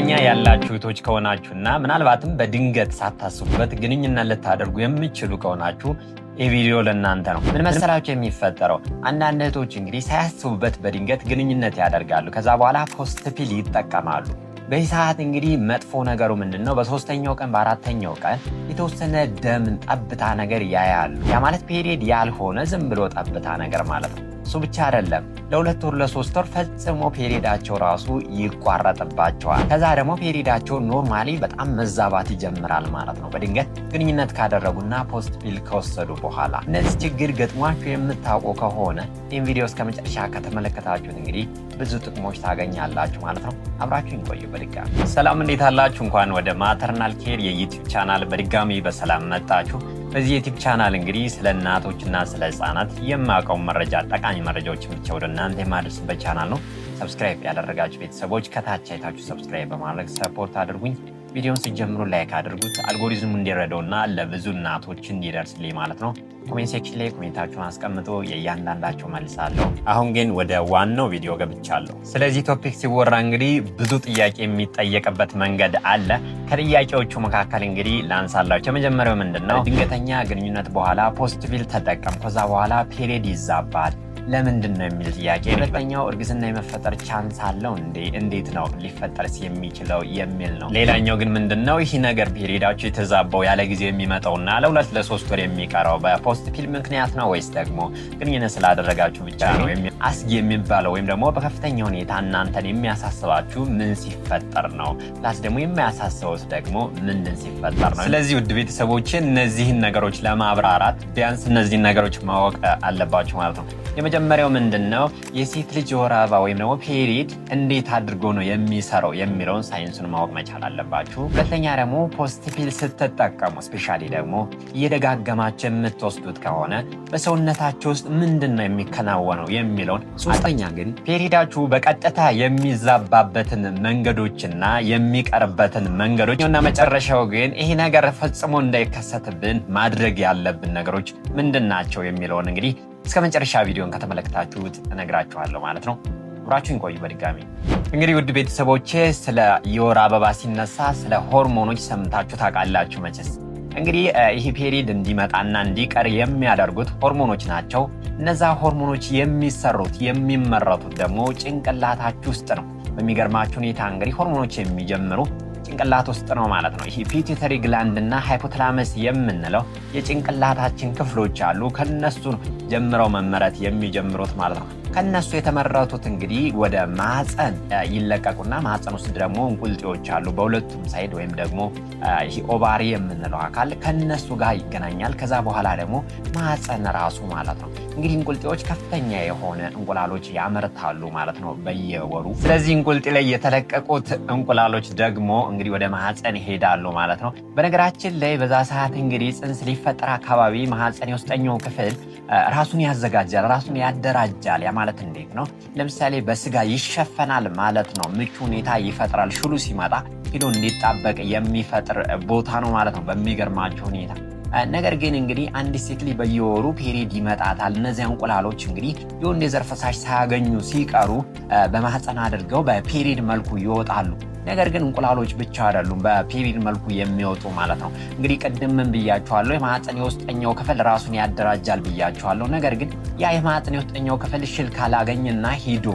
ፍቅረኛ ያላችሁ እህቶች ከሆናችሁና ምናልባትም በድንገት ሳታስቡበት ግንኙነት ልታደርጉ የምትችሉ ከሆናችሁ ይህ ቪዲዮ ለእናንተ ነው። ምን መሰላችሁ የሚፈጠረው? አንዳንድ እህቶች እንግዲህ ሳያስቡበት በድንገት ግንኙነት ያደርጋሉ። ከዛ በኋላ ፖስት ፒል ይጠቀማሉ። በዚህ ሰዓት እንግዲህ መጥፎ ነገሩ ምንድነው? በሶስተኛው ቀን በአራተኛው ቀን የተወሰነ ደም ጠብታ ነገር ያያሉ። ያ ማለት ፔሪየድ ያልሆነ ዝም ብሎ ጠብታ ነገር ማለት ነው። እሱ ብቻ አይደለም፣ ለ2 ወር ለ3 ወር ፈጽሞ ፔሪየዳቸው ራሱ ይቋረጥባቸዋል። ከዛ ደግሞ ፔሪየዳቸው ኖርማሊ በጣም መዛባት ይጀምራል ማለት ነው፣ በድንገት ግንኙነት ካደረጉና ፖስት ፒል ከወሰዱ በኋላ። እነዚህ ችግር ገጥሟችሁ የምታውቁ ከሆነ ይህን ቪዲዮ እስከ መጨረሻ ከተመለከታችሁት እንግዲህ ብዙ ጥቅሞች ታገኛላችሁ ማለት ነው። አብራችሁን ቆዩ። በድጋሚ ሰላም፣ እንዴት አላችሁ? እንኳን ወደ ማተርናል ኬር የዩቲዩብ ቻናል በድጋሚ በሰላም መጣችሁ። በዚህ ዩቲዩብ ቻናል እንግዲህ ስለ እናቶችና ስለ ህፃናት የማውቀው መረጃ፣ ጠቃሚ መረጃዎችን ብቻ ወደ እናንተ የማደርስበት ቻናል ነው። ሰብስክራይብ ያደረጋችሁ ቤተሰቦች ከታች አይታችሁ ሰብስክራይብ በማድረግ ሰፖርት አድርጉኝ። ቪዲዮውን ሲጀምሩ ላይክ አድርጉት፣ አልጎሪዝሙ እንዲረዳውና ለብዙ እናቶች እንዲደርስልኝ ማለት ነው። ኮሜንት ሴክሽን ላይ ኮሜንታችሁን አስቀምጦ የእያንዳንዳቸው መልሳለሁ። አሁን ግን ወደ ዋናው ቪዲዮ ገብቻለሁ። ስለዚህ ቶፒክ ሲወራ እንግዲህ ብዙ ጥያቄ የሚጠየቅበት መንገድ አለ። ከጥያቄዎቹ መካከል እንግዲህ ላንሳላችሁ። የመጀመሪያው ምንድነው? ድንገተኛ ግንኙነት በኋላ ፖስት ፒል ተጠቀም፣ ከዛ በኋላ ፔሪየድ ይዛባል፣ ለምንድን ነው የሚል ጥያቄ። ሁለተኛው እርግዝና የመፈጠር ቻንስ አለው እንዴ? እንዴት ነው ሊፈጠርስ የሚችለው የሚል ነው። ሌላኛው ግን ምንድነው? ይህ ነገር ፔሪየዳችሁ የተዛባው ያለ ጊዜ የሚመጣውና ለ2 ለ3 ወር የሚቀረው በፖስት ፒል ምክንያት ነው ወይስ ደግሞ ግንኙነት ስላደረጋችሁ ብቻ ነው? አስጊ የሚባለው ወይም ደግሞ በከፍተኛ ሁኔታ እናንተን የሚያሳስባችሁ ምን ሲፈጠር ነው? ፕላስ ደግሞ የሚያሳስበውስ ደግሞ ምንድን ሲፈጠር ነው? ስለዚህ ውድ ቤተሰቦች እነዚህን ነገሮች ለማብራራት ቢያንስ እነዚህን ነገሮች ማወቅ አለባችሁ ማለት ነው። የመጀመሪያው ምንድነው? የሴት ልጅ የወር አበባ ወይም ደግሞ ፔሪየድ እንዴት አድርጎ ነው የሚሰራው የሚለውን ሳይንሱን ማወቅ መቻል አለባችሁ። ሁለተኛ ደግሞ ፖስት ፒል ስትጠቀሙ ስፔሻሊ ደግሞ እየደጋገማችሁ የምትወስዱት ከሆነ በሰውነታችሁ ውስጥ ምንድነው የሚከናወነው የሚለውን። ሶስተኛ ግን ፔሪየዳችሁ በቀጥታ የሚዛባበትን መንገዶችና የሚቀርበትን መንገዶች እና መጨረሻው ግን ይሄ ነገር ፈጽሞ እንዳይከሰትብን ማድረግ ያለብን ነገሮች ምንድን ናቸው የሚለውን እንግዲህ እስከ መጨረሻ ቪዲዮን ከተመለከታችሁት እነግራችኋለሁ ማለት ነው። አብራችሁን ቆዩ። በድጋሚ እንግዲህ ውድ ቤተሰቦቼ ስለ የወር አበባ ሲነሳ ስለ ሆርሞኖች ሰምታችሁ ታውቃላችሁ መቼስ። እንግዲህ ይህ ፔሪየድ እንዲመጣና እንዲቀር የሚያደርጉት ሆርሞኖች ናቸው። እነዛ ሆርሞኖች የሚሰሩት የሚመረቱት ደግሞ ጭንቅላታችሁ ውስጥ ነው። በሚገርማችሁ ሁኔታ እንግዲህ ሆርሞኖች የሚጀምሩ ጭንቅላት ውስጥ ነው ማለት ነው። ይሄ ፒቱተሪ ግላንድ እና ሃይፖታላመስ የምንለው የጭንቅላታችን ክፍሎች አሉ። ከነሱ ጀምረው መመረት የሚጀምሩት ማለት ነው። ከነሱ የተመረቱት እንግዲህ ወደ ማህፀን ይለቀቁና ማህፀን ውስጥ ደግሞ እንቁልጤዎች አሉ በሁለቱም ሳይድ ወይም ደግሞ ይሄ ኦቫሪ የምንለው አካል ከነሱ ጋር ይገናኛል። ከዛ በኋላ ደግሞ ማህፀን ራሱ ማለት ነው እንግዲህ እንቁልጤዎች ከፍተኛ የሆነ እንቁላሎች ያመርታሉ ማለት ነው በየወሩ። ስለዚህ እንቁልጤ ላይ የተለቀቁት እንቁላሎች ደግሞ እንግዲህ ወደ ማህፀን ይሄዳሉ ማለት ነው። በነገራችን ላይ በዛ ሰዓት እንግዲህ ጽንስ ሊፈጠር አካባቢ ማህፀን የውስጠኛው ክፍል ራሱን ያዘጋጃል፣ ራሱን ያደራጃል። ያ ማለት እንዴት ነው? ለምሳሌ በስጋ ይሸፈናል ማለት ነው። ምቹ ሁኔታ ይፈጥራል። ሽሉ ሲመጣ ሄዶ እንዲጣበቅ የሚፈጥር ቦታ ነው ማለት ነው በሚገርማችሁ ሁኔታ። ነገር ግን እንግዲህ አንዲት ሴት ልጅ በየወሩ ፔሪየድ ይመጣታል። እነዚያ እንቁላሎች እንግዲህ የወንድ የዘር ፈሳሽ ሳያገኙ ሲቀሩ በማህፀን አድርገው በፔሪየድ መልኩ ይወጣሉ። ነገር ግን እንቁላሎች ብቻ አይደሉም በፔሪየድ መልኩ የሚወጡ ማለት ነው። እንግዲህ ቅድም ምን ብያችኋለሁ? የማህፀን የውስጠኛው ክፍል ራሱን ያደራጃል ብያችኋለሁ። ነገር ግን ያ የማህፀን የውስጠኛው ክፍል ሽል ካላገኘና ሂዶ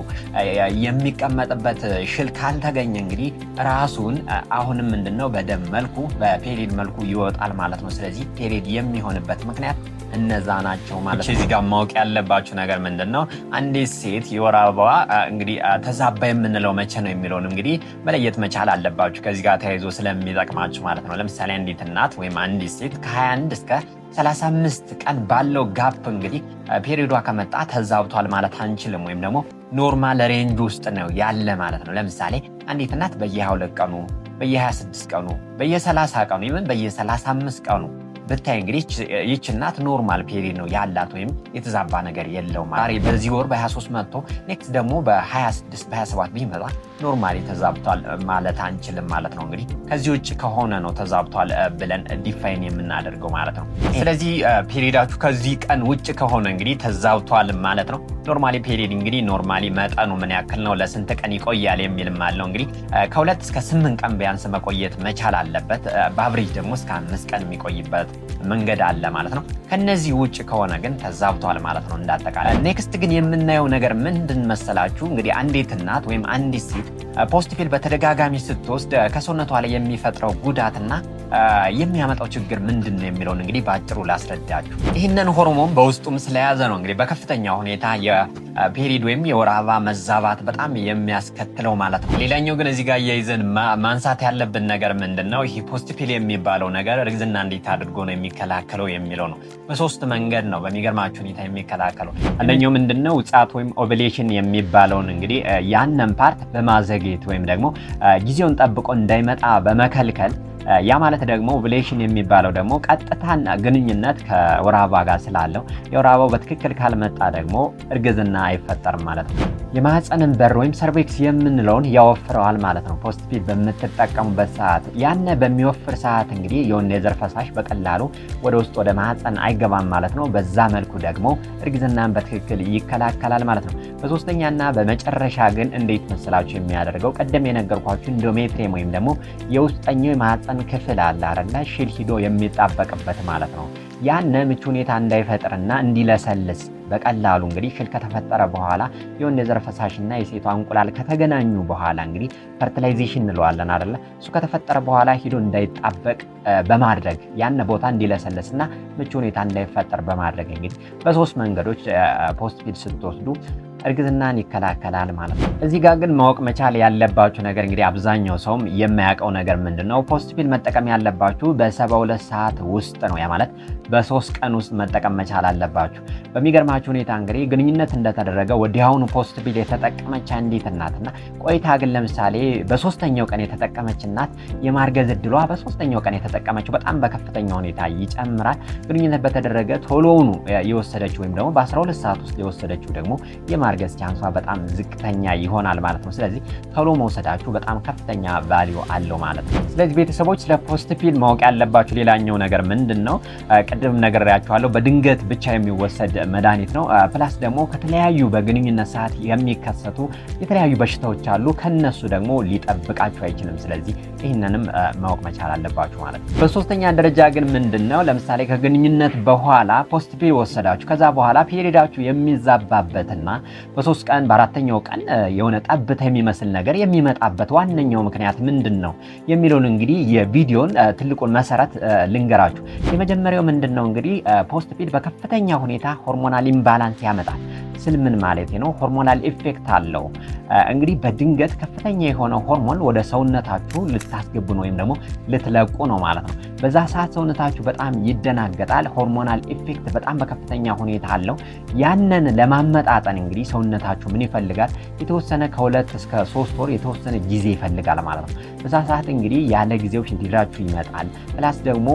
የሚቀመጥበት ሽል ካልተገኘ እንግዲህ ራሱን አሁንም ምንድነው በደም መልኩ በፔሪየድ መልኩ ይወጣል ማለት ነው። ስለዚህ ፔሪየድ የሚሆንበት ምክንያት እነዛ ናቸው ማለት ነው። እዚህ ጋር ማወቅ ያለባችሁ ነገር ምንድነው? አንዲት ሴት የወር አበባዋ እንግዲህ ተዛባ የምንለው መቼ ነው የሚለውን እንግዲህ መለየት መቻል አለባችሁ ከዚህ ጋር ተያይዞ ስለሚጠቅማችሁ ማለት ነው። ለምሳሌ አንዲት እናት ወይም አንዲት ሴት ከ21 እስከ 35 ቀን ባለው ጋፕ እንግዲህ ፔሪየዷ ከመጣ ተዛብቷል ማለት አንችልም፣ ወይም ደግሞ ኖርማል ሬንጅ ውስጥ ነው ያለ ማለት ነው። ለምሳሌ አንዲት እናት በየ22 ቀኑ፣ በየ26 ቀኑ፣ በየ30 ቀኑ ይምን በየ35 ቀኑ ብታይ እንግዲህ ይህች እናት ኖርማል ፔሪየድ ነው ያላት ወይም የተዛባ ነገር የለውም። ዛሬ በዚህ ወር በ23 መጥቶ ኔክስት ደግሞ በ26 በ27 ቢመጣ ኖርማሊ ተዛብቷል ማለት አንችልም ማለት ነው። እንግዲህ ከዚህ ውጭ ከሆነ ነው ተዛብቷል ብለን ዲፋይን የምናደርገው ማለት ነው። ስለዚህ ፔሪየዳችሁ ከዚህ ቀን ውጭ ከሆነ እንግዲህ ተዛብቷል ማለት ነው። ኖርማሊ ፔሪድ እንግዲህ ኖርማሊ መጠኑ ምን ያክል ነው፣ ለስንት ቀን ይቆያል የሚልም አለው። እንግዲህ ከ2 እስከ 8 ቀን ቢያንስ መቆየት መቻል አለበት። በአብሬጅ ደግሞ እስከ 5 ቀን የሚቆይበት መንገድ አለ ማለት ነው። ከነዚህ ውጭ ከሆነ ግን ተዛብቷል ማለት ነው እንዳጠቃላይ። ኔክስት ግን የምናየው ነገር ምንድን መሰላችሁ? እንግዲህ አንዲት እናት ወይም አንዲት ሴት ፖስት ፒል በተደጋጋሚ ስትወስድ ከሰውነቷ ላይ የሚፈጥረው ጉዳትና የሚያመጣው ችግር ምንድን ነው የሚለውን እንግዲህ በአጭሩ ላስረዳችሁ። ይህንን ሆርሞን በውስጡም ስለያዘ ነው እንግዲህ በከፍተኛ ሁኔታ የፔሪድ ወይም የወር አበባ መዛባት በጣም የሚያስከትለው ማለት ነው። ሌላኛው ግን እዚህ ጋር እያይዘን ማንሳት ያለብን ነገር ምንድን ነው? ይህ ፖስት ፒል የሚባለው ነገር እርግዝና እንዴት አድርጎ ነው የሚከላከለው የሚለው ነው። በ3 መንገድ ነው በሚገርማችሁ ሁኔታ የሚከላከለው። አንደኛው ምንድን ነው? ውጻት ወይም ኦቭሌሽን የሚባለውን እንግዲህ ያንን ፓርት በማዘግየት ወይም ደግሞ ጊዜውን ጠብቆ እንዳይመጣ በመከልከል ያ ማለት ደግሞ ኦቭሌሽን የሚባለው ደግሞ ቀጥታና ግንኙነት ከወር አበባ ጋር ስላለው የወር አበባው በትክክል ካልመጣ ደግሞ እርግዝና አይፈጠርም ማለት ነው። የማህፀንን በር ወይም ሰርቬክስ የምንለውን ያወፍረዋል ማለት ነው። ፖስት ፒል በምትጠቀሙበት ሰዓት ያነ በሚወፍር ሰዓት እንግዲህ የወንድ የዘር ፈሳሽ በቀላሉ ወደ ውስጥ ወደ ማህፀን አይገባም ማለት ነው። በዛ መልኩ ደግሞ እርግዝናን በትክክል ይከላከላል ማለት ነው። በሶስተኛና በመጨረሻ ግን እንዴት መሰላችሁ የሚያደርገው? ቀደም የነገርኳችሁ ኢንዶሜትሪየም ወይም ደግሞ የውስጠኛው የማህፀን ክፍል አለ አይደል? ሽል ሂዶ የሚጣበቅበት ማለት ነው። ያን ምቹ ሁኔታ እንዳይፈጥርና እንዲለሰልስ በቀላሉ እንግዲህ ሽል ከተፈጠረ በኋላ የወንድ የዘር ፈሳሽና የሴቷ እንቁላል ከተገናኙ በኋላ እንግዲህ ፈርቲላይዜሽን እንለዋለን አይደለ? እሱ ከተፈጠረ በኋላ ሂዶ እንዳይጣበቅ በማድረግ ያን ቦታ እንዲለሰልስና ምቹ ሁኔታ እንዳይፈጠር በማድረግ እንግዲህ በ3 መንገዶች ፖስት ፒል ስትወስዱ እርግዝናን ይከላከላል ማለት ነው። እዚህ ጋር ግን ማወቅ መቻል ያለባችሁ ነገር እንግዲህ አብዛኛው ሰውም የማያውቀው ነገር ምንድነው? ፖስት ፒል መጠቀም ያለባችሁ በ72 ሰዓት ውስጥ ነው። ያ ማለት በ3 ቀን ውስጥ መጠቀም መቻል አለባችሁ። በሚገርማችሁ ሁኔታ እንግዲህ ግንኙነት እንደተደረገ ወዲያውኑ ፖስት ፒል የተጠቀመች አንዲት እናትና ቆይታ ግን ለምሳሌ በ3ኛው ቀን የተጠቀመች እናት የማርገዝ እድሏ በ3ኛው ቀን የተጠቀመችው በጣም በከፍተኛ ሁኔታ ይጨምራል። ግንኙነት በተደረገ ቶሎውኑ የወሰደችው ወይም ደግሞ በ12 ሰዓት ውስጥ የወሰደችው ደግሞ የማርገዝ ቻንሷ በጣም ዝቅተኛ ይሆናል ማለት ነው። ስለዚህ ቶሎ መውሰዳችሁ በጣም ከፍተኛ ቫልዩ አለው ማለት ነው። ስለዚህ ቤተሰቦች ስለ ፖስት ፒል ማወቅ ያለባችሁ ሌላኛው ነገር ምንድን ነው? ቅድም ነግሬያችኋለሁ። በድንገት ብቻ የሚወሰድ መድኃኒት ነው። ፕላስ ደግሞ ከተለያዩ በግንኙነት ሰዓት የሚከሰቱ የተለያዩ በሽታዎች አሉ። ከነሱ ደግሞ ሊጠብቃችሁ አይችልም። ስለዚህ ይህንንም ማወቅ መቻል አለባችሁ ማለት ነው። በሶስተኛ ደረጃ ግን ምንድን ነው? ለምሳሌ ከግንኙነት በኋላ ፖስት ፒል ወሰዳችሁ፣ ከዛ በኋላ ፔሪዳችሁ የሚዛባበትና በ3 ቀን በ4ኛው ቀን የሆነ ጠብታ የሚመስል ነገር የሚመጣበት ዋነኛው ምክንያት ምንድን ነው የሚለውን እንግዲህ የቪዲዮን ትልቁን መሰረት ልንገራችሁ። የመጀመሪያው ምንድን ነው እንግዲህ ፖስት ፒል በከፍተኛ ሁኔታ ሆርሞናል ኢምባላንስ ያመጣል። ስል ምን ማለት ነው? ሆርሞናል ኢፌክት አለው። እንግዲህ በድንገት ከፍተኛ የሆነ ሆርሞን ወደ ሰውነታችሁ ልታስገቡ ነው ወይም ደግሞ ልትለቁ ነው ማለት ነው። በዛ ሰዓት ሰውነታችሁ በጣም ይደናገጣል። ሆርሞናል ኢፌክት በጣም በከፍተኛ ሁኔታ አለው። ያንን ለማመጣጠን እንግዲህ ሰውነታችሁ ምን ይፈልጋል? የተወሰነ ከ2 እስከ 3 ወር የተወሰነ ጊዜ ይፈልጋል ማለት ነው። በዛ ሰዓት እንግዲህ ያለ ጊዜው ሽንትራችሁ ይመጣል። ፕላስ ደግሞ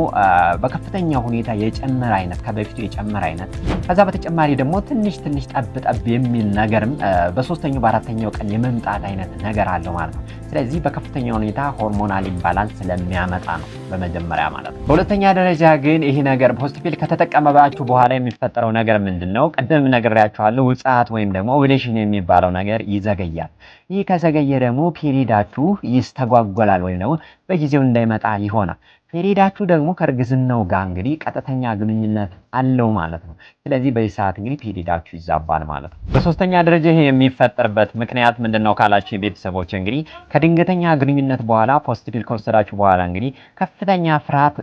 በከፍተኛ ሁኔታ የጨመረ አይነት ከበፊቱ የጨመረ አይነት ከዛ በተጨማሪ ደግሞ ትንሽ ጠብ የሚል ነገርም በ3ኛው በ4ኛው ቀን የመምጣት አይነት ነገር አለው ማለት ነው። ስለዚህ በከፍተኛ ሁኔታ ሆርሞናል ኢምባላንስ ስለሚያመጣ ነው በመጀመሪያ ማለት ነው። በሁለተኛ ደረጃ ግን ይሄ ነገር ፖስት ፒል ከተጠቀመባችሁ በኋላ የሚፈጠረው ነገር ምንድነው? ቀደም ነግሬያችኋለሁ። ውጻት ወይም ደግሞ ኦቭሌሽን የሚባለው ነገር ይዘገያል። ይህ ከዘገየ ደግሞ ፔሪዳችሁ ይስተጓጎላል ወይም ደግሞ በጊዜው እንዳይመጣ ይሆናል። ፔሪዳችሁ ደግሞ ከእርግዝናው ጋር እንግዲህ ቀጥተኛ ግንኙነት አለው ማለት ነው። ስለዚህ በዚህ ሰዓት እንግዲህ ፔሪዳችሁ ይዛባል ማለት ነው። በሶስተኛ ደረጃ ይሄ የሚፈጠርበት ምክንያት ምንድነው ካላችሁ ቤተሰቦች እንግዲህ ከድንገተኛ ግንኙነት በኋላ ፖስት ፒል ከወሰዳችሁ በኋላ እንግዲህ ከፍተኛ ፍርሃት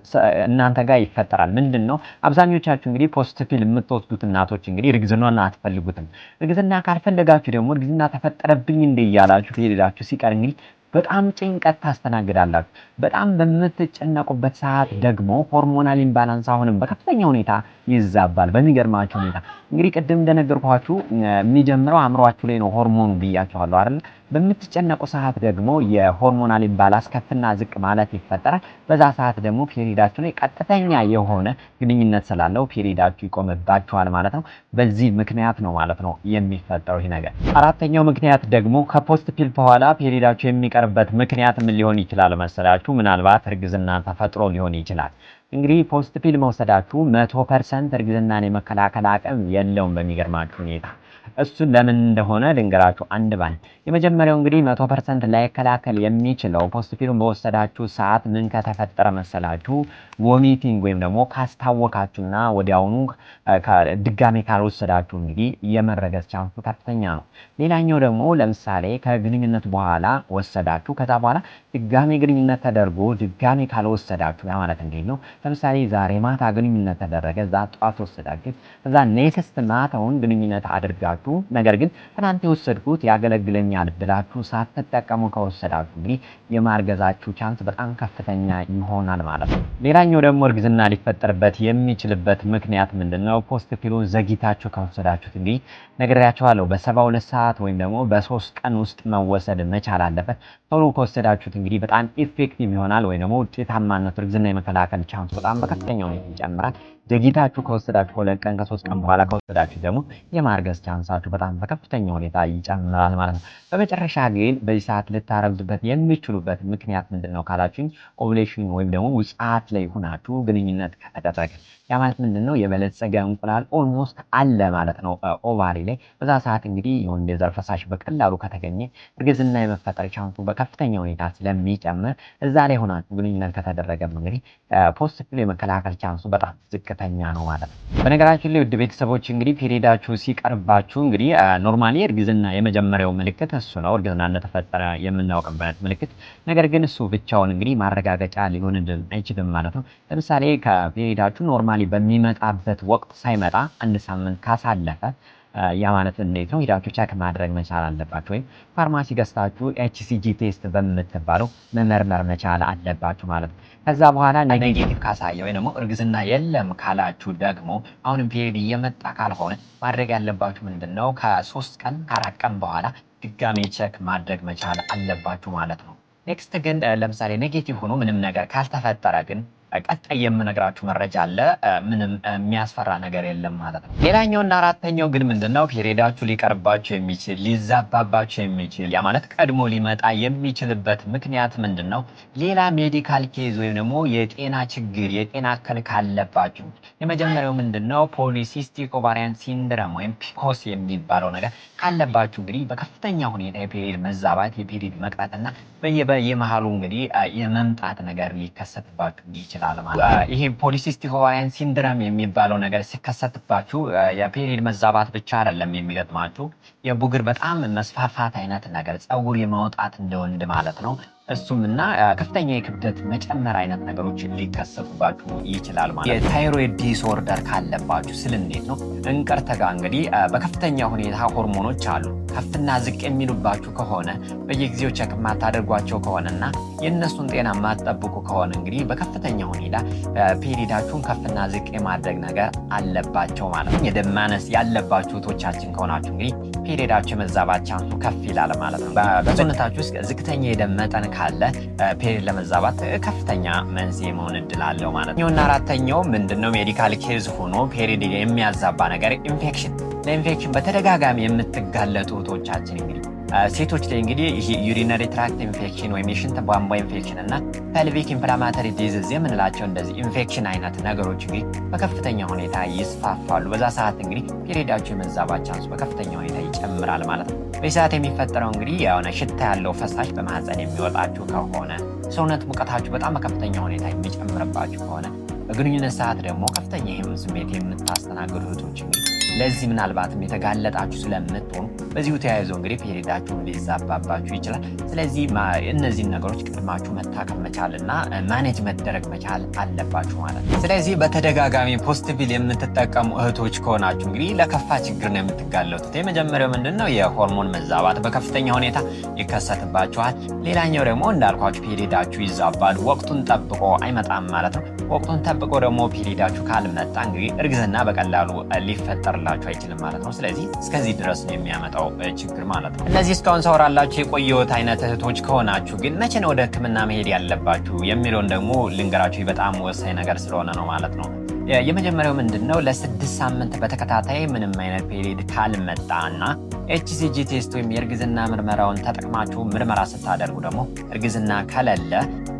እናንተ ጋር ይፈጠራል። ምንድነው አብዛኞቻችሁ እንግዲህ ፖስት ፒል የምትወስዱት እናቶች እንግዲህ እርግዝናን አትፈልጉትም። እርግዝና ካልፈለጋችሁ ደግሞ እርግዝና ተፈጠረብኝ እንደ እያላችሁ ፔሪዳችሁ ሲቀር እንግዲህ በጣም ጭንቀት ታስተናግዳላችሁ። በጣም በምትጨነቁበት ሰዓት ደግሞ ሆርሞናል ኢምባላንስ አሁንም በከፍተኛ ሁኔታ ይዛባል። በሚገርማችሁ ሁኔታ እንግዲህ ቅድም እንደነገርኳችሁ የሚጀምረው አእምሯችሁ ላይ ነው ሆርሞኑ ብያችኋለሁ አይደል? በምትጨነቁ ሰዓት ደግሞ የሆርሞናል ኢምባላንስ ከፍና ዝቅ ማለት ይፈጠራል። በዛ ሰዓት ደግሞ ፔሪዳችሁ ላይ ቀጥተኛ የሆነ ግንኙነት ስላለው ፔሪዳችሁ ይቆምባችኋል ማለት ነው። በዚህ ምክንያት ነው ማለት ነው የሚፈጠረው ይሄ ነገር። አራተኛው ምክንያት ደግሞ ከፖስት ፒል በኋላ ፔሪዳችሁ የሚቀርበት ምክንያት ምን ሊሆን ይችላል መሰላችሁ? ምናልባት እርግዝና ተፈጥሮ ሊሆን ይችላል። እንግዲህ ፖስት ፒል መውሰዳችሁ 100% እርግዝናን የመከላከል አቅም የለውም በሚገርማችሁ ሁኔታ። እሱን ለምን እንደሆነ ልንገራችሁ አንድ ባንድ። የመጀመሪያው እንግዲህ 100% ላይከላከል የሚችለው ፖስት ፒሉን በወሰዳችሁ ሰዓት ምን ከተፈጠረ መሰላችሁ? ቮሚቲንግ ወይም ደግሞ ካስታወካችሁና ወዲያውኑ ድጋሜ ካልወሰዳችሁ እንግዲህ የመረገዝ ቻንሱ ከፍተኛ ነው። ሌላኛው ደግሞ ለምሳሌ ከግንኙነት በኋላ ወሰዳችሁ፣ ከዛ በኋላ ድጋሜ ግንኙነት ተደርጎ ድጋሜ ካልወሰዳችሁ ያ ማለት እንዴት ነው? ለምሳሌ ዛሬ ማታ ግንኙነት ተደረገ፣ እዛ ጠዋት ወሰዳችሁ፣ እዛ ኔክስት ማታውን ግንኙነት አድርጋችሁ ነገር ግን ትናንት የወሰድኩት ያገለግለኛል ብላችሁ ሳትጠቀሙ ከወሰዳችሁ እንግዲህ የማርገዛችሁ ቻንስ በጣም ከፍተኛ ይሆናል ማለት ነው። ሌላኛው ደግሞ እርግዝና ሊፈጠርበት የሚችልበት ምክንያት ምንድነው? ፖስት ፒሉን ዘግይታችሁ ከወሰዳችሁት እንግዲህ ነግሬያችኋለሁ፣ በ72 ሰዓት ወይም ደግሞ በ3 ቀን ውስጥ መወሰድ መቻል አለበት። ቶሎ ከወሰዳችሁት እንግዲህ በጣም ኢፌክቲቭ ይሆናል ወይም ደግሞ ውጤታማነቱ እርግዝና የመከላከል ቻንስ በጣም በከፍተኛ ሁኔታ ይጨምራል። ዘግይታችሁ ከወሰዳችሁ ከ2 ቀን ከ3 ቀን በኋላ ከወሰዳችሁ ደግሞ የማርገዝ ቻንሳችሁ በጣም በከፍተኛ ሁኔታ ይጨምራል ማለት ነው። በመጨረሻ ግን በዚህ ሰዓት ልታረግዙበት የሚችሉበት ምክንያት ምንድነው ካላችሁኝ፣ ኦቭሌሽን ወይም ደግሞ ውጻት ላይ ሆናችሁ ግንኙነት ከተደረገ ያ ማለት ምንድነው? የበለጸገ እንቁላል ኦልሞስት አለ ማለት ነው ኦቫሪ ላይ። በዛ ሰዓት እንግዲህ የወንድ የዘር ፈሳሽ በቀላሉ ከተገኘ እርግዝና የመፈጠር ቻንሱ በከፍተኛ ሁኔታ ስለሚጨምር እዛ ላይ ሆናችሁ ግንኙነት ከተደረገም እንግዲህ ፖስት ፒል የመከላከል ቻንሱ በጣም ዝቅተኛ ነው ማለት ነው። በነገራችን ላይ ውድ ቤተሰቦች እንግዲህ ፔሪዳችሁ ሲቀርባችሁ እንግዲህ ኖርማሊ እርግዝና የመጀመሪያው ምልክት እሱ ነው፣ እርግዝና እንደተፈጠረ የምናውቅበት ምልክት። ነገር ግን እሱ ብቻውን እንግዲህ ማረጋገጫ ሊሆንልን አይችልም ማለት ነው። ለምሳሌ ከፔሪዳችሁ ኖርማሊ በሚመጣበት ወቅት ሳይመጣ 1 ሳምንት ካሳለፈ ያ ማለት እንዴት ነው? ሄዳችሁ ቼክ ማድረግ መቻል አለባችሁ። ወይም ፋርማሲ ገዝታችሁ ኤችሲጂ ቴስት በምትባለው መመርመር መቻል አለባችሁ ማለት ነው። ከዛ በኋላ ኔጌቲቭ ካሳየ ወይ ደግሞ እርግዝና የለም ካላችሁ ደግሞ አሁንም ፔሪድ እየመጣ ካልሆነ ማድረግ ያለባችሁ ምንድነው? ከ3 ቀን ከ4 ቀን በኋላ ድጋሜ ቼክ ማድረግ መቻል አለባችሁ ማለት ነው። ኔክስት ግን ለምሳሌ ኔጌቲቭ ሆኖ ምንም ነገር ካልተፈጠረ ግን ቀጣይ የምነግራችሁ መረጃ አለ። ምንም የሚያስፈራ ነገር የለም ማለት ነው። ሌላኛውና አራተኛው ግን ምንድነው? ፔሪዳችሁ ሊቀርባችሁ የሚችል ሊዛባባችሁ የሚችል ያ ማለት ቀድሞ ሊመጣ የሚችልበት ምክንያት ምንድነው? ሌላ ሜዲካል ኬዝ ወይም ደግሞ የጤና ችግር የጤና እክል ካለባችሁ የመጀመሪያው ምንድነው? ፖሊሲስቲክ ኦቫሪያን ሲንድረም ወይም ፒኮስ የሚባለው ነገር ካለባችሁ እንግዲህ በከፍተኛ ሁኔታ የፔሪድ መዛባት የፔሪድ መቅረትና በየመሃሉ እንግዲህ የመምጣት ነገር ሊከሰትባችሁ ይችላል። ይሄ ፖሊሲስቲክ ኦቫሪያን ሲንድረም የሚባለው ነገር ሲከሰትባችሁ የፔሪድ መዛባት ብቻ አይደለም የሚገጥማችሁ፣ የቡግር በጣም መስፋፋት አይነት ነገር፣ ፀጉር የማውጣት እንደወንድ ማለት ነው። እሱም እና ከፍተኛ የክብደት መጨመር አይነት ነገሮች ሊከሰቱባችሁ ይችላል ማለት ነው። የታይሮይድ ዲስኦርደር ካለባችሁ ስል እንዴት ነው? እንቅርት ጋር እንግዲህ በከፍተኛ ሁኔታ ሆርሞኖች አሉ። ከፍና ዝቅ የሚሉባችሁ ከሆነ በየጊዜው ቸክ የማታደርጓቸው ከሆነና የእነሱን ጤና የማትጠብቁ ከሆነ እንግዲህ በከፍተኛ ሁኔታ ፔሪዳችሁን ከፍና ዝቅ የማድረግ ነገር አለባቸው ማለት ነው። የደም ማነስ ያለባችሁ እህቶቻችን ከሆናችሁ እንግዲህ ፔሪዳችሁ የመዛባት ቻንሱ ከፍ ይላል ማለት ነው። በሰውነታችሁ ውስጥ ዝቅተኛ የደም መጠን ካለ ፔሪድ ለመዛባት ከፍተኛ መንስኤ መሆን እድል አለው ማለት ነው። እና አራተኛው ምንድነው? ሜዲካል ኬዝ ሆኖ ፔሪድ የሚያዛባ ነገር ኢንፌክሽን። ለኢንፌክሽን በተደጋጋሚ የምትጋለጡ እህቶቻችን እንግዲህ ሴቶች ላይ እንግዲህ ይሄ ዩሪነሪ ትራክት ኢንፌክሽን ወይም የሽንት ቧንቧ ኢንፌክሽን እና ፐልቪክ ኢንፍላማተሪ ዲዚዝ የምንላቸው እንደዚህ ኢንፌክሽን አይነት ነገሮች እንግዲህ በከፍተኛ ሁኔታ ይስፋፋሉ። በዛ ሰዓት እንግዲህ ፔሪዳችሁ የመዛባት ቻንሱ በከፍተኛ ሁኔታ ይጨምራል ማለት ነው። በዚህ ሰዓት የሚፈጠረው እንግዲህ የሆነ ሽታ ያለው ፈሳሽ በማህፀን የሚወጣችሁ ከሆነ፣ ሰውነት ሙቀታችሁ በጣም በከፍተኛ ሁኔታ የሚጨምርባችሁ ከሆነ፣ በግንኙነት ሰዓት ደግሞ ከፍተኛ የህመም ስሜት የምታስተናግዱ እህቶች እንግዲህ ለዚህ ምናልባትም የተጋለጣችሁ ስለምትሆኑ በዚሁ ተያይዞ እንግዲህ ፔሪዳችሁ ሊዛባባችሁ ይችላል። ስለዚህ እነዚህን ነገሮች ቀድማችሁ መታከም መቻልና ማኔጅ መደረግ መቻል አለባችሁ ማለት ነው። ስለዚህ በተደጋጋሚ ፖስት ፒል የምትጠቀሙ እህቶች ከሆናችሁ እንግዲህ ለከፋ ችግር ነው የምትጋለጡት። የመጀመሪያው ምንድነው? የሆርሞን መዛባት በከፍተኛ ሁኔታ ይከሰትባችኋል። ሌላኛው ደግሞ እንዳልኳችሁ ፔሪዳችሁ ይዛባል። ወቅቱን ጠብቆ አይመጣም ማለት ነው። ወቅቱን ጠብቆ ደግሞ ፔሪዳችሁ ካልመጣ እንግዲህ እርግዝና በቀላሉ ሊፈጠርላችሁ አይችልም ማለት ነው። ስለዚህ እስከዚህ ድረስ ነው የሚያመጣው ችግር ማለት ነው። እነዚህ እስካሁን ሳወራላችሁ የቆየሁት አይነት እህቶች ከሆናችሁ ግን መቼ ነው ወደ ሕክምና መሄድ ያለባችሁ የሚለውን ደግሞ ልንገራችሁ። በጣም ወሳኝ ነገር ስለሆነ ነው ማለት ነው። የመጀመሪያው ምንድነው? ለ6 ሳምንት በተከታታይ ምንም አይነት ፔሪድ ካልመጣ እና ኤችሲጂ ቴስት ወይም የእርግዝና ምርመራውን ተጠቅማችሁ ምርመራ ስታደርጉ ደግሞ እርግዝና ከሌለ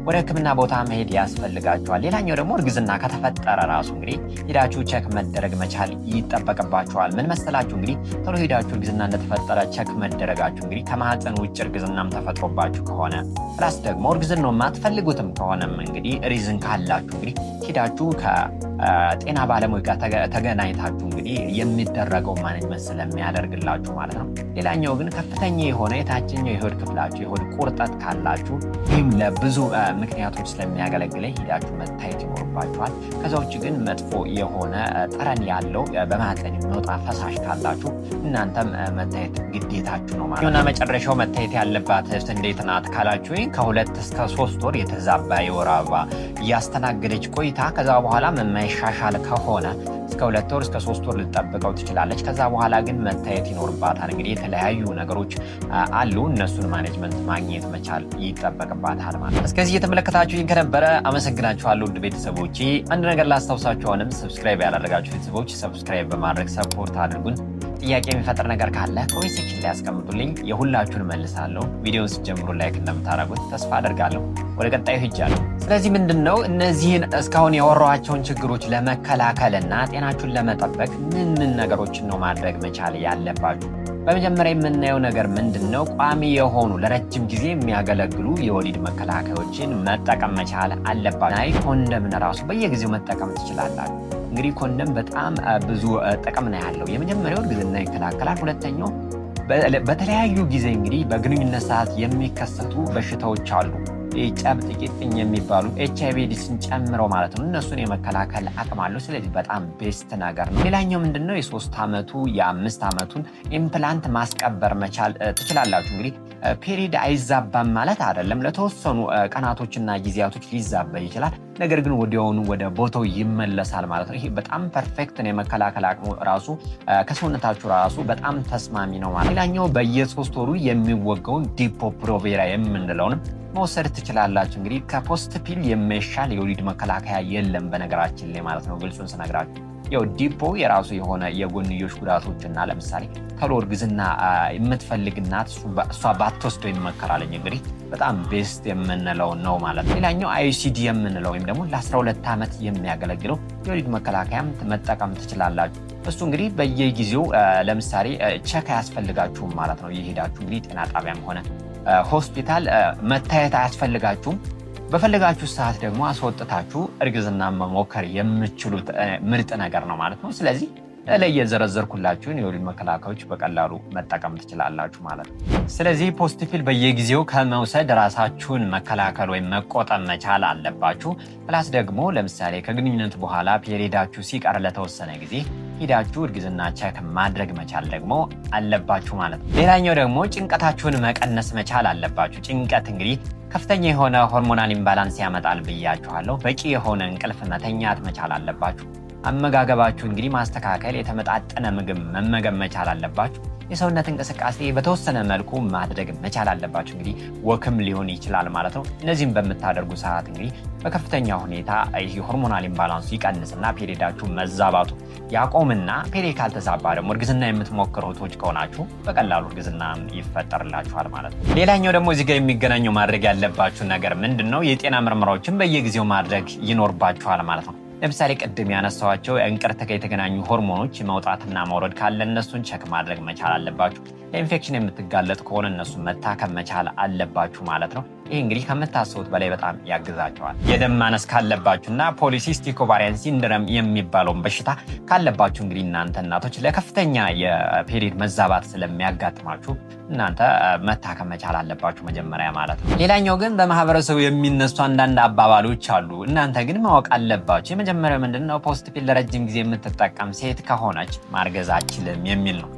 ወደ ሕክምና ቦታ መሄድ ያስፈልጋችኋል። ሌላኛው ደግሞ እርግዝና ከተፈጠረ ራሱ እንግዲህ ሄዳችሁ ቼክ መደረግ መቻል ይጠበቅባችኋል። ምን መሰላችሁ እንግዲህ ቶሎ ሄዳችሁ እርግዝና እንደተፈጠረ ቼክ መደረጋችሁ እንግዲህ ከማህፀን ውጭ እርግዝናም ተፈጥሮባችሁ ከሆነ ፕላስ ደግሞ እርግዝናው የማትፈልጉትም ከሆነም እንግዲህ ሪዝን ካላችሁ እንግዲህ ሄዳችሁ ከጤና ባለሙያ ጋር ተገናኝታችሁ እንግዲህ የሚደረገው ማኔጅመንት ስለሚያደርግላችሁ ማለት ነው። ሌላኛው ግን ከፍተኛ የሆነ የታችኛው የሆድ ክፍላችሁ የሆድ ቁርጠት ካላችሁ ይህም ለብዙ ምክንያቶች ስለሚያገለግለኝ ሄዳችሁ መታየት ይኖርባችኋል። ከዛ ውጭ ግን መጥፎ የሆነ ጠረን ያለው በማህፀን የሚወጣ ፈሳሽ ካላችሁ እናንተም መታየት ግዴታችሁ ነው ማለት ነው። እና መጨረሻው መታየት ያለባት እህት እንዴት ናት ካላችሁ ከ2 እስከ 3 ወር የተዛባ የወር አበባ እያስተናገደች ቆይታ ከዛ በኋላ የማይሻሻል ከሆነ እስከ 2 ወር እስከ 3 ወር ልጠብቀው ትችላለች። ከዛ በኋላ ግን መታየት ይኖርባታል። እንግዲህ የተለያዩ ነገሮች አሉ፣ እነሱን ማኔጅመንት ማግኘት መቻል ይጠበቅባታል ማለት ነው። እስከዚህ እየተመለከታችሁኝ ከነበረ አመሰግናችኋለሁ ውድ ቤተሰቦቼ። አንድ ነገር ላስታውሳችሁ፣ አሁንም ሰብስክራይብ ያላደረጋችሁ ቤተሰቦች ሰብስክራይብ በማድረግ ሰፖርት አድርጉን። ጥያቄ የሚፈጥር ነገር ካለ ኮሜንት ሴክሽን ላይ ያስቀምጡልኝ፣ የሁላችሁን መልሳለሁ። ቪዲዮውን ስትጀምሩ ላይክ እንደምታደርጉት ተስፋ አደርጋለሁ። ወደ ቀጣዩ ሄጃለሁ። ስለዚህ ምንድነው እነዚህን እስካሁን ያወራኋቸውን ችግሮች ለመከላከልና ጤናችሁን ለመጠበቅ ምን ነገሮችን ነው ማድረግ መቻል ያለባችሁ? በመጀመሪያ የምናየው ነገር ምንድነው? ቋሚ የሆኑ ለረጅም ጊዜ የሚያገለግሉ የወሊድ መከላከያዎችን መጠቀም መቻል አለባችሁ። ኮንደምን ራሱ በየጊዜው መጠቀም ትችላላችሁ። እንግዲህ ኮንደም በጣም ብዙ ጥቅም ነው ያለው። የመጀመሪያው እርግዝና ይከላከላል። ሁለተኛው በተለያዩ ጊዜ እንግዲህ በግንኙነት ሰዓት የሚከሰቱ በሽታዎች አሉ፣ ጨብጥ ቂጥኝ የሚባሉ HIV ኤድስን ጨምረው ማለት ነው። እነሱን የመከላከል አቅም አለው። ስለዚህ በጣም ቤስት ነገር ነው። ሌላኛው ምንድነው የ3 ዓመቱ የ5 ዓመቱን ኢምፕላንት ማስቀበር መቻል ትችላላችሁ። እንግዲህ ፔሪድ አይዛባም ማለት አይደለም። ለተወሰኑ ቀናቶችና ጊዜያቶች ሊዛባ ይችላል። ነገር ግን ወዲያውኑ ወደ ቦታው ይመለሳል ማለት ነው። ይሄ በጣም ፐርፌክት ነው። የመከላከል አቅሙ ራሱ ከሰውነታችሁ ራሱ በጣም ተስማሚ ነው ማለት። ሌላኛው በየ3 ወሩ የሚወጋውን ዲፖ ፕሮቬራ የምንለውን መውሰድ ትችላላችሁ። እንግዲህ ከፖስት ፒል የማይሻል የወሊድ መከላከያ የለም በነገራችን ላይ ማለት ነው። ግልጹን ስነግራችሁ ያው ዲፖ የራሱ የሆነ የጎንዮሽ ጉዳቶችና ለምሳሌ ቶሎ እርግዝና የምትፈልግ እናት እሷ ባትወስደው ይመከራልኝ። እንግዲህ በጣም ቤስት የምንለው ነው ማለት ነው። ሌላኛው IUCD የምንለው ወይም ደግሞ ለ12 ዓመት የሚያገለግለው የወሊድ መከላከያም መጠቀም ትችላላችሁ። እሱ እንግዲህ በየጊዜው ለምሳሌ ቼክ አያስፈልጋችሁም ማለት ነው። የሄዳችሁ እንግዲህ ጤና ጣቢያም ሆነ ሆስፒታል መታየት አያስፈልጋችሁም። በፈለጋችሁ ሰዓት ደግሞ አስወጥታችሁ እርግዝና መሞከር የምትችሉት ምርጥ ነገር ነው ማለት ነው። ስለዚህ ላይ የዘረዘርኩላችሁን የወሊድ መከላከያዎች በቀላሉ መጠቀም ትችላላችሁ ማለት ነው። ስለዚህ ፖስት ፒል በየጊዜው ከመውሰድ ራሳችሁን መከላከል ወይም መቆጠብ መቻል አለባችሁ። ፕላስ ደግሞ ለምሳሌ ከግንኙነት በኋላ ፔሪዳችሁ ሲቀር ለተወሰነ ጊዜ ሄዳችሁ እርግዝና ቼክ ማድረግ መቻል ደግሞ አለባችሁ ማለት ነው። ሌላኛው ደግሞ ጭንቀታችሁን መቀነስ መቻል አለባችሁ። ጭንቀት እንግዲህ ከፍተኛ የሆነ ሆርሞናል ኢምባላንስ ያመጣል ብያችኋለሁ። በቂ የሆነ እንቅልፍ መተኛት መቻል አለባችሁ። አመጋገባችሁ እንግዲህ ማስተካከል፣ የተመጣጠነ ምግብ መመገብ መቻል አለባችሁ። የሰውነት እንቅስቃሴ በተወሰነ መልኩ ማድረግ መቻል አለባችሁ። እንግዲህ ወክም ሊሆን ይችላል ማለት ነው። እነዚህም በምታደርጉ ሰዓት እንግዲህ በከፍተኛ ሁኔታ ይህ ሆርሞናል ኢምባላንሱ ይቀንስና ፔሪዳችሁ መዛባቱ ያቆምና ፔሪድ ካልተዛባ ደግሞ እርግዝና የምትሞክሩ እህቶች ከሆናችሁ በቀላሉ እርግዝና ይፈጠርላችኋል ማለት ነው። ሌላኛው ደግሞ እዚህ ጋር የሚገናኘው ማድረግ ያለባችሁ ነገር ምንድነው? የጤና ምርመራዎችን በየጊዜው ማድረግ ይኖርባችኋል ማለት ነው። ለምሳሌ ቅድም ያነሳኋቸው እንቅርት ጋር የተገናኙ ሆርሞኖች መውጣትና መውረድ ካለ እነሱን ቸክ ማድረግ መቻል አለባችሁ። ለኢንፌክሽን የምትጋለጥ ከሆነ እነሱን መታከም መቻል አለባችሁ ማለት ነው። ይህ እንግዲህ ከምታስቡት በላይ በጣም ያግዛቸዋል። የደም ማነስ ካለባችሁና ፖሊሲስቲክ ኦቫሪያን ሲንድረም የሚባለውን በሽታ ካለባችሁ እንግዲህ እናንተ እናቶች ለከፍተኛ የፔሪድ መዛባት ስለሚያጋጥማችሁ እናንተ መታከም መቻል አለባችሁ መጀመሪያ ማለት ነው። ሌላኛው ግን በማህበረሰቡ የሚነሱ አንዳንድ አባባሎች አሉ። እናንተ ግን ማወቅ አለባችሁ። የመጀመሪያው ምንድነው? ፖስት ፒል ለረጅም ጊዜ የምትጠቀም ሴት ከሆነች ማርገዝ አትችልም የሚል ነው።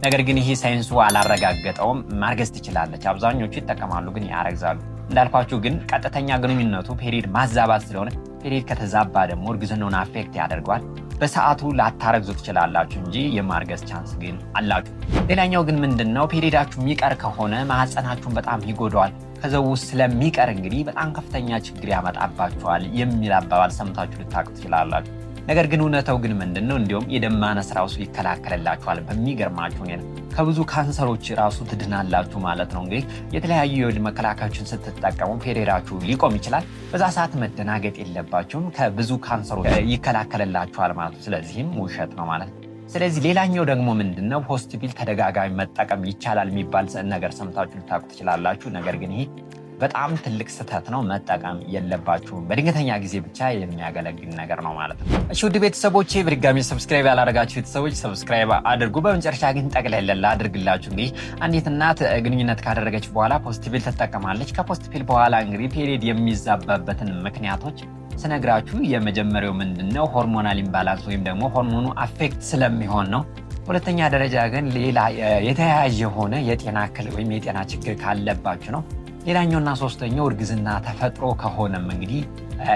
ነገር ግን ይሄ ሳይንሱ አላረጋገጠውም። ማርገዝ ትችላለች። አብዛኞቹ ይጠቀማሉ ግን ያረግዛሉ። እንዳልኳችሁ ግን ቀጥተኛ ግንኙነቱ ፔሪድ ማዛባት ስለሆነ ፔሪድ ከተዛባ ደግሞ እርግዝናውን አፌክት ያደርገዋል። በሰዓቱ ላታረግዙ ትችላላችሁ እንጂ የማርገዝ ቻንስ ግን አላችሁ። ሌላኛው ግን ምንድነው? ፔሪዳችሁ የሚቀር ከሆነ ማህፀናችሁን በጣም ይጎዳዋል። ከዛው ውስጥ ስለሚቀር እንግዲህ በጣም ከፍተኛ ችግር ያመጣባችኋል የሚል አባባል ሰምታችሁ ልታውቁ ትችላላችሁ። ነገር ግን እውነታው ግን ምንድነው? እንዲሁም የደም ማነስ ራሱ ይከላከልላችኋል በሚገርማችሁ ሁኔታ። ከብዙ ካንሰሮች ራሱ ትድናላችሁ ማለት ነው። እንግዲህ የተለያዩ የወሊድ መከላከያዎችን ስትጠቀሙ ፔሪዮዳችሁ ሊቆም ይችላል። በዛ ሰዓት መደናገጥ የለባችሁም። ከብዙ ካንሰሮች ይከላከልላችኋል ማለት ነው። ስለዚህም ውሸት ነው ማለት ነው። ስለዚህ ሌላኛው ደግሞ ምንድነው ፖስት ፒል ተደጋጋሚ መጠቀም ይቻላል የሚባል ነገር ሰምታችሁ ልታውቁ ትችላላችሁ። ነገር ግን ይሄ በጣም ትልቅ ስህተት ነው። መጠቀም የለባችሁም። በድንገተኛ ጊዜ ብቻ የሚያገለግል ነገር ነው ማለት ነው። እሺ ውድ ቤተሰቦቼ በድጋሚ ሰብስክራይብ ያላደረጋችሁ ቤተሰቦች ሰብስክራይብ አድርጉ። በመጨረሻ ግን ጠቅለል አድርግላችሁ እንግዲህ አንዲት እናት ግንኙነት ካደረገች በኋላ ፖስት ፒል ትጠቀማለች። ከፖስት ፒል በኋላ እንግዲህ ፔሪየድ የሚዛባበትን ምክንያቶች ስነግራችሁ የመጀመሪያው ምንድነው ሆርሞናል ኢምባላንስ ወይም ደግሞ ሆርሞኑ አፌክት ስለሚሆን ነው። ሁለተኛ ደረጃ ግን ሌላ የተያያዥ የሆነ የጤና እክል ወይም የጤና ችግር ካለባችሁ ነው። ሌላኛውና ሶስተኛው እርግዝና ተፈጥሮ ከሆነም እንግዲህ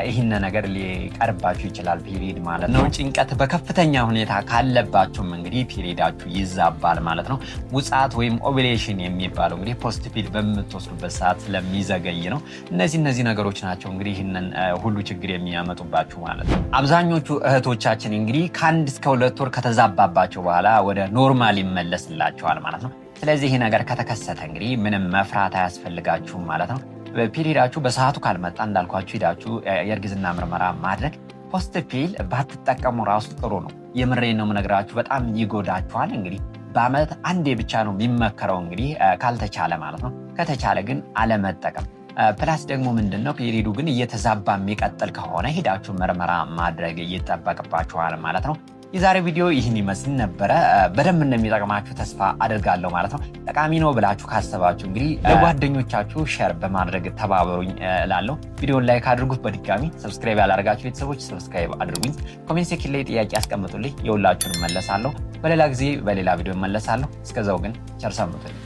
ይህን ነገር ሊቀርባችሁ ይችላል ፔሪየድ ማለት ነው። ጭንቀት በከፍተኛ ሁኔታ ካለባችሁም እንግዲህ ፔሪየዳችሁ ይዛባል ማለት ነው። ውጻት ወይም ኦቭሌሽን የሚባለው እንግዲህ ፖስት ፒል በምትወስዱበት ሰዓት ስለሚዘገይ ነው። እነዚህ ነገሮች ናቸው እንግዲህ ይህንን ሁሉ ችግር የሚያመጡባችሁ ማለት ነው። አብዛኞቹ እህቶቻችን እንግዲህ ከ1 እስከ 2 ወር ከተዛባባቸው በኋላ ወደ ኖርማል ይመለስላቸዋል ማለት ነው። ስለዚህ ይህ ነገር ከተከሰተ እንግዲህ ምንም መፍራት አያስፈልጋችሁም ማለት ነው። ፔሪየዳችሁ በሰዓቱ ካልመጣ እንዳልኳችሁ ሄዳችሁ የእርግዝና ምርመራ ማድረግ። ፖስት ፒል ባትጠቀሙ ራሱ ጥሩ ነው። የምሬን ነው የምነግራችሁ። በጣም ይጎዳችኋል። እንግዲህ በአመት አንዴ ብቻ ነው የሚመከረው እንግዲህ ካልተቻለ ማለት ነው። ከተቻለ ግን አለመጠቀም። ፕላስ ደግሞ ምንድነው ፔሪየዱ ግን እየተዛባ የሚቀጥል ከሆነ ሄዳችሁ ምርመራ ማድረግ ይጠበቅባችኋል ማለት ነው። የዛሬ ቪዲዮ ይህን ይመስል ነበረ። በደንብ እንደሚጠቅማችሁ ተስፋ አድርጋለሁ ማለት ነው። ጠቃሚ ነው ብላችሁ ካሰባችሁ እንግዲህ ለጓደኞቻችሁ ሼር በማድረግ ተባበሩኝ እላለሁ። ቪዲዮን ላይክ አድርጉት። በድጋሚ ሰብስክራይብ ያላደረጋችሁ ቤተሰቦች ሰብስክራይብ አድርጉኝ። ኮሜንት ሴክሽን ላይ ጥያቄ ያስቀምጡልኝ፣ የሁላችሁን መለሳለሁ። በሌላ ጊዜ በሌላ ቪዲዮ መለሳለሁ። እስከዛው ግን ቸር ሰንብቱልኝ።